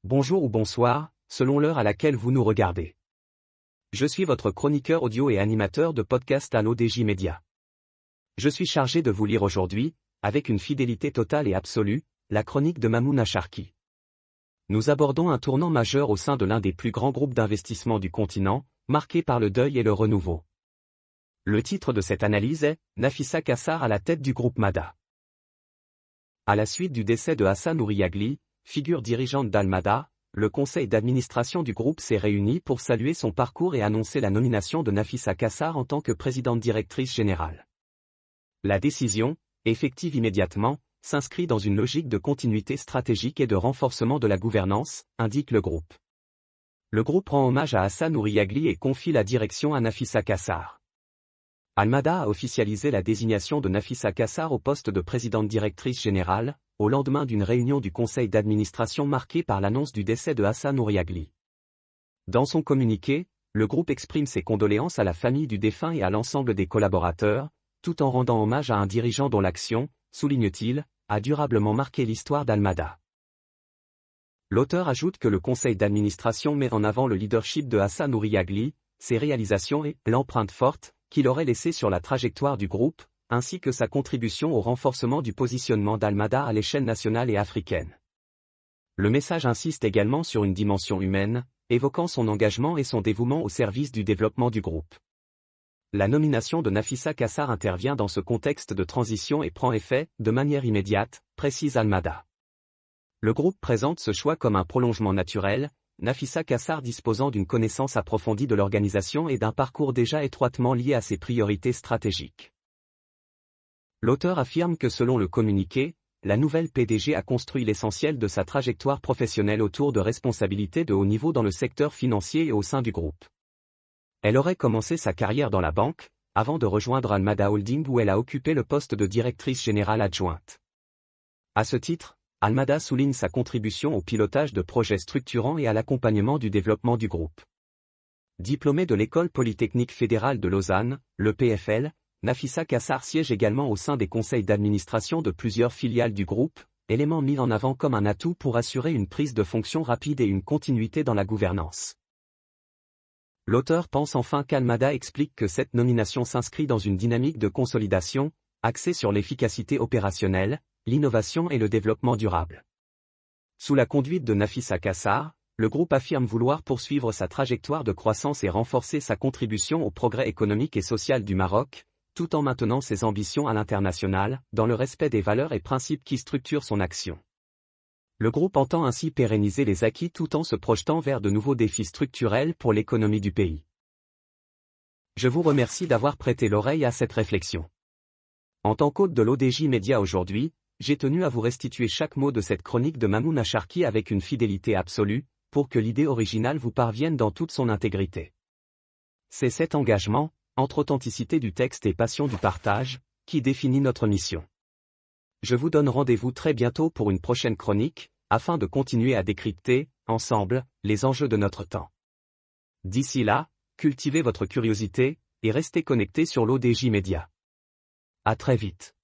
Bonjour ou bonsoir, selon l'heure à laquelle vous nous regardez. Je suis votre chroniqueur audio et animateur de podcast à l'ODJ Média. Je suis chargé de vous lire aujourd'hui, avec une fidélité totale et absolue, la chronique de Mamouna Sharki. Nous abordons un tournant majeur au sein de l'un des plus grands groupes d'investissement du continent, marqué par le deuil et le renouveau. Le titre de cette analyse est « Nafissa Kassar à la tête du groupe Mada ». À la suite du décès de Hassan Ouriagli, figure dirigeante d'Al-Mada, le conseil d'administration du groupe s'est réuni pour saluer son parcours et annoncer la nomination de Nafissa Kassar en tant que présidente directrice générale. La décision, effective immédiatement, s'inscrit dans une logique de continuité stratégique et de renforcement de la gouvernance, indique le groupe. Le groupe rend hommage à Hassan Ouriagli et confie la direction à Nafissa Kassar. Al-Mada a officialisé la désignation de Nafissa Kassar au poste de présidente directrice générale, au lendemain d'une réunion du conseil d'administration marquée par l'annonce du décès de Hassan Ouriagli. Dans son communiqué, le groupe exprime ses condoléances à la famille du défunt et à l'ensemble des collaborateurs, tout en rendant hommage à un dirigeant dont l'action, souligne-t-il, a durablement marqué l'histoire d'Al-Mada. L'auteur ajoute que le conseil d'administration met en avant le leadership de Hassan Ouriagli, ses réalisations et l'empreinte forte qu'il aurait laissée sur la trajectoire du groupe, ainsi que sa contribution au renforcement du positionnement d'Al-Mada à l'échelle nationale et africaine. Le message insiste également sur une dimension humaine, évoquant son engagement et son dévouement au service du développement du groupe. La nomination de Nafissa Kassar intervient dans ce contexte de transition et prend effet, de manière immédiate, précise Al-Mada. Le groupe présente ce choix comme un prolongement naturel, Nafissa Kassar disposant d'une connaissance approfondie de l'organisation et d'un parcours déjà étroitement lié à ses priorités stratégiques. L'auteur affirme que selon le communiqué, la nouvelle PDG a construit l'essentiel de sa trajectoire professionnelle autour de responsabilités de haut niveau dans le secteur financier et au sein du groupe. Elle aurait commencé sa carrière dans la banque, avant de rejoindre Al-Mada Holding où elle a occupé le poste de directrice générale adjointe. À ce titre, Al-Mada souligne sa contribution au pilotage de projets structurants et à l'accompagnement du développement du groupe. Diplômée de l'École polytechnique fédérale de Lausanne, le PFL, Nafissa Kassar siège également au sein des conseils d'administration de plusieurs filiales du groupe, élément mis en avant comme un atout pour assurer une prise de fonction rapide et une continuité dans la gouvernance. L'auteur pense enfin qu'Al-Mada explique que cette nomination s'inscrit dans une dynamique de consolidation, axée sur l'efficacité opérationnelle, l'innovation et le développement durable. Sous la conduite de Nafissa Kassar, le groupe affirme vouloir poursuivre sa trajectoire de croissance et renforcer sa contribution au progrès économique et social du Maroc, tout en maintenant ses ambitions à l'international, dans le respect des valeurs et principes qui structurent son action. Le groupe entend ainsi pérenniser les acquis tout en se projetant vers de nouveaux défis structurels pour l'économie du pays. Je vous remercie d'avoir prêté l'oreille à cette réflexion. En tant qu'hôte de l'ODJ Média aujourd'hui, j'ai tenu à vous restituer chaque mot de cette chronique de Mamouna Sharki avec une fidélité absolue, pour que l'idée originale vous parvienne dans toute son intégrité. C'est cet engagement, entre authenticité du texte et passion du partage, qui définit notre mission. Je vous donne rendez-vous très bientôt pour une prochaine chronique, afin de continuer à décrypter, ensemble, les enjeux de notre temps. D'ici là, cultivez votre curiosité, et restez connectés sur l'ODJ Média. À très vite.